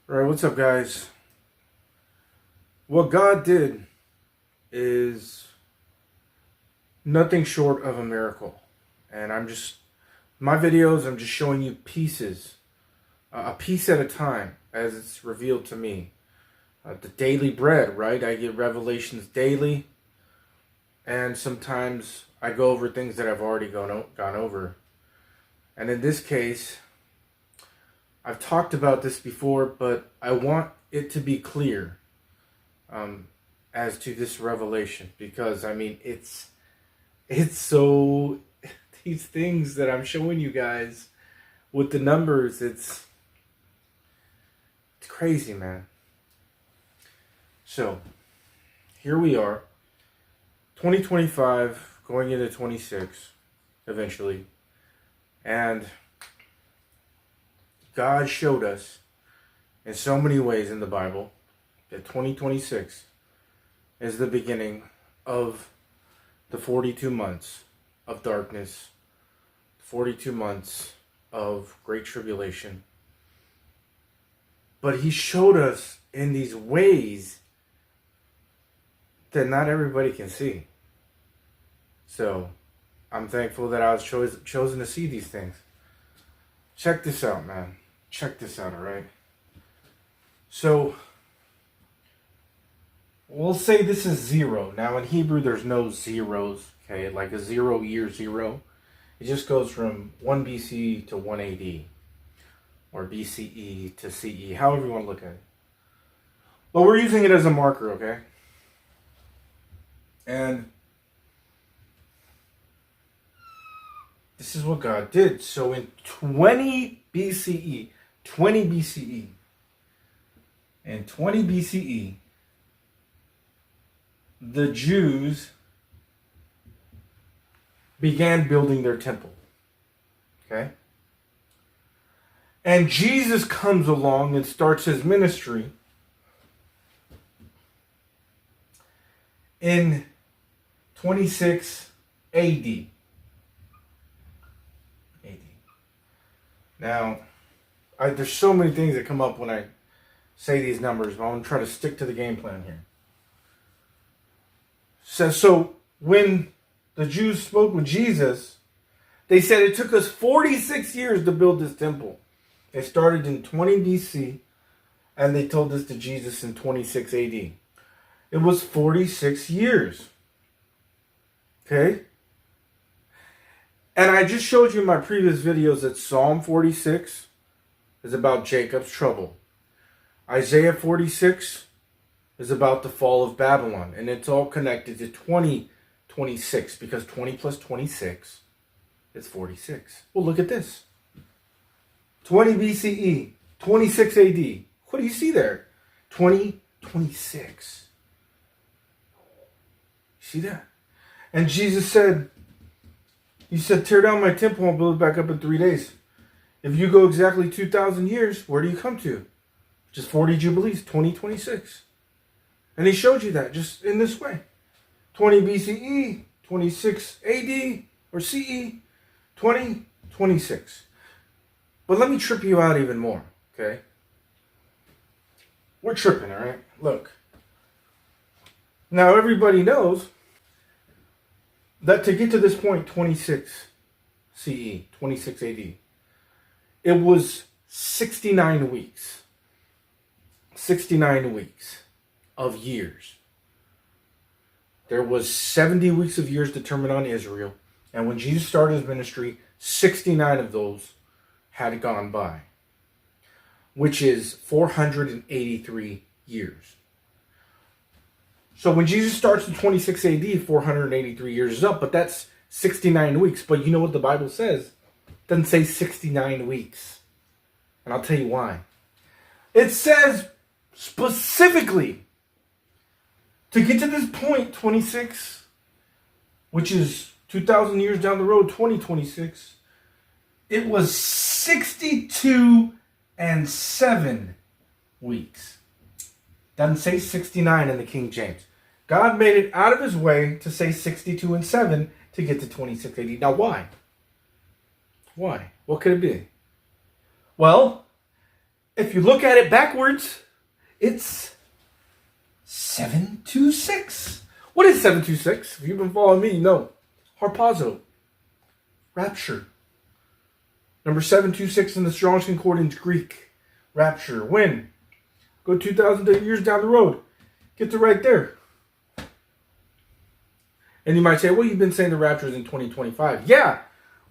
All right, what's up, guys? What God did is nothing short of a miracle. And my videos, I'm just showing you pieces, a piece at a time, as it's revealed to me. The daily bread, right? I get revelations daily. And sometimes I go over things that I've already gone over. And in this case, I've talked about this before, but I want it to be clear as to this revelation, because it's so these things that I'm showing you guys with the numbers, it's crazy, man. So here we are, 2025 going into 26 eventually, and God showed us in so many ways in the Bible that 2026 is the beginning of the 42 months of darkness, 42 months of great tribulation. But He showed us in these ways that not everybody can see. So I'm thankful that I was chosen to see these things. Check this out, man. Check this out, all right? So we'll say this is 0. Now in Hebrew, there's no zeros, okay? Like a 0 year 0. It just goes from 1 BC to 1 AD. Or BCE to CE, however you want to look at it. But we're using it as a marker, okay? And this is what God did. So in 20 BCE, in 20 BCE, the Jews began building their temple. Okay? And Jesus comes along and starts His ministry in 26 AD. Now, there's so many things that come up when I say these numbers, but I'm going to try to stick to the game plan here. So when the Jews spoke with Jesus, they said it took us 46 years to build this temple. They started in 20 BC, and they told this to Jesus in 26 AD. It was 46 years. Okay? And I just showed you in my previous videos that Psalm 46 is about Jacob's trouble. Isaiah 46 is about the fall of Babylon. And it's all connected to 2026, because 20 plus 26 is 46. Well, look at this. 20 BCE, 26 AD. What do you see there? 2026. See that? And Jesus said, He said, tear down my temple and build it back up in 3 days. If you go exactly 2,000 years, where do you come to? Just 40 Jubilees, 2026. And He showed you that just in this way. 20 BCE, 26 AD, or CE, 2026. But let me trip you out even more, okay? We're tripping, all right? Look. Now, everybody knows that to get to this point, 26 CE, 26 AD, it was 69 weeks. 69 weeks of years. There was 70 weeks of years determined on Israel. And when Jesus started His ministry, 69 of those had gone by, which is 483 years. So when Jesus starts in 26 AD, 483 years is up, but that's 69 weeks. But you know what the Bible says? It doesn't say 69 weeks. And I'll tell you why. It says specifically, to get to this point, 26, which is 2,000 years down the road, 2026, it was 62 and 7 weeks. Doesn't say 69 in the King James. God made it out of His way to say 62 and 7 to get to 26 AD. Now, why? Why? What could it be? Well, If you look at it backwards, it's 726. What is 726? If you've been following me, you know. HARPAZO. Rapture. Number 726 in the Strong's Concordance Greek. Rapture. When? Go 2,000 years down the road. Get to right there. And you might say, well, you've been saying the rapture is in 2025. Yeah,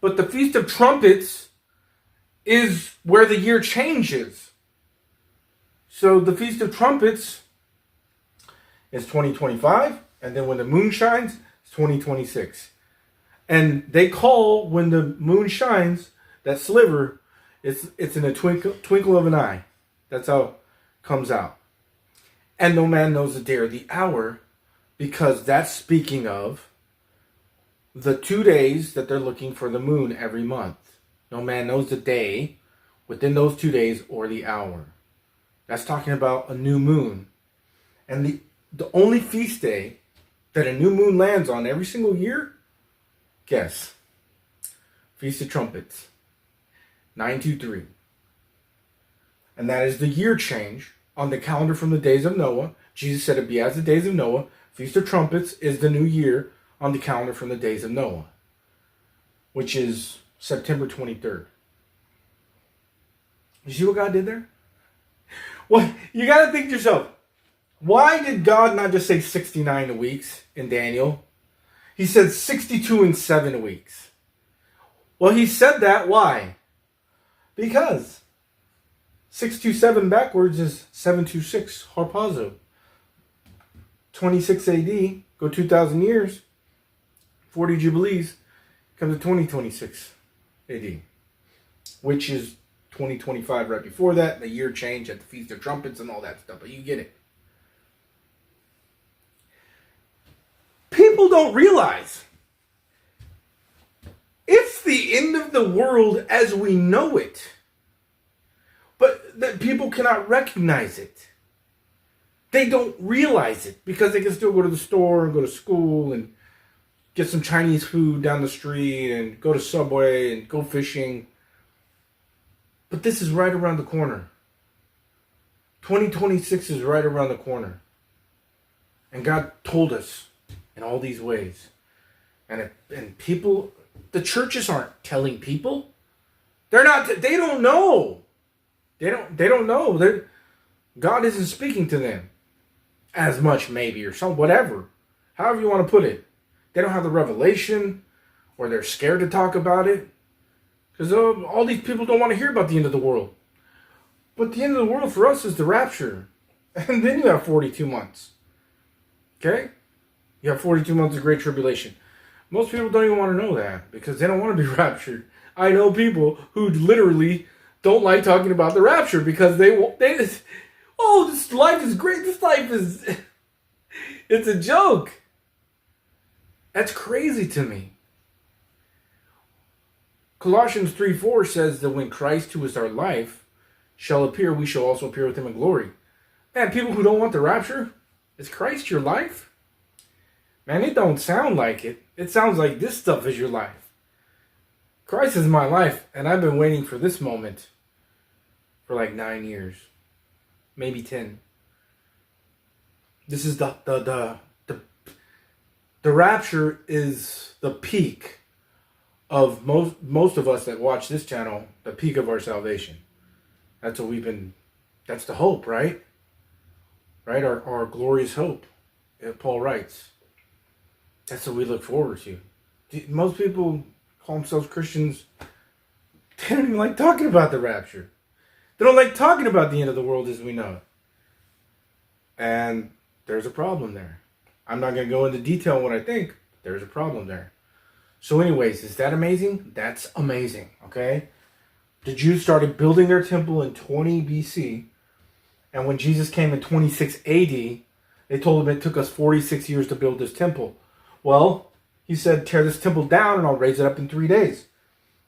but the Feast of Trumpets is where the year changes. So the Feast of Trumpets is 2025, and then when the moon shines, it's 2026. And they call when the moon shines, that sliver, it's in a twinkle of an eye. That's how it comes out. And no man knows the day or the hour, because that's speaking of the 2 days that they're looking for the moon every month. No man knows the day within those 2 days or the hour. That's talking about a new moon. And the only feast day that a new moon lands on every single year, guess. Feast of Trumpets. 923. And that is the year change on the calendar from the days of Noah. Jesus said it'd be as the days of Noah. Feast of Trumpets is the new year on the calendar from the days of Noah, which is September 23rd. You see what God did there? Well, you got to think to yourself, why did God not just say 69 weeks in Daniel? He said 62 and 7 weeks. Well, he said that. Why? Because 627 backwards is 726, HARPAZO. 26 AD, go 2,000 years, 40 Jubilees, comes to 2026 AD, which is 2025 right before that, the year change at the Feast of Trumpets and all that stuff, but you get it. People don't realize it's the end of the world as we know it, but that people cannot recognize it. They don't realize it because they can still go to the store and go to school and get some Chinese food down the street and go to Subway and go fishing. But this is right around the corner. 2026 is right around the corner. And God told us in all these ways. And people, the churches aren't telling people. They don't know. They don't know. God isn't speaking to them as much, maybe, or some whatever. However you want to put it. They don't have the revelation, or they're scared to talk about it. Because all these people don't want to hear about the end of the world. But the end of the world for us is the rapture. And then you have 42 months. Okay? You have 42 months of great tribulation. Most people don't even want to know that because they don't want to be raptured. I know people who literally don't like talking about the rapture because they just, oh, this life is great. This life is, it's a joke. That's crazy to me. Colossians 3:4 says that when Christ, who is our life, shall appear, we shall also appear with him in glory. Man, people who don't want the rapture, is Christ your life? Man, it don't sound like it. It sounds like this stuff is your life. Christ is my life, and I've been waiting for this moment for like 9 years. Maybe 10. This is the rapture is the peak of most of us that watch this channel, the peak of our salvation. That's what that's the hope, right? Right? Our glorious hope. Paul writes. That's what we look forward to. Most people call themselves Christians. They don't even like talking about the rapture. They don't like talking about the end of the world as we know it. And there's a problem there. I'm not going to go into detail on what I think. There's a problem there. So anyways, is that amazing? That's amazing, okay? The Jews started building their temple in 20 BC. And when Jesus came in 26 AD, they told him it took us 46 years to build this temple. Well, he said, tear this temple down and I'll raise it up in 3 days.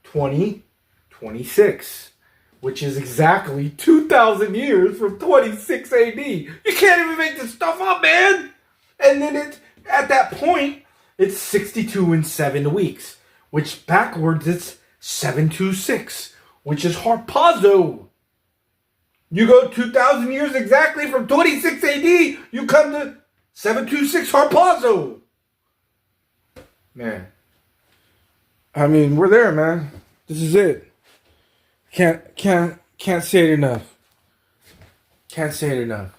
2026, which is exactly 2,000 years from 26 AD. You can't even make this stuff up, man. And then at that point, it's 62 and 7 weeks, which backwards it's 726, which is HARPAZO. You go 2,000 years exactly from 26 AD, you come to 726 HARPAZO. Man. I mean, we're there, man. This is it. Can't say it enough. Can't say it enough.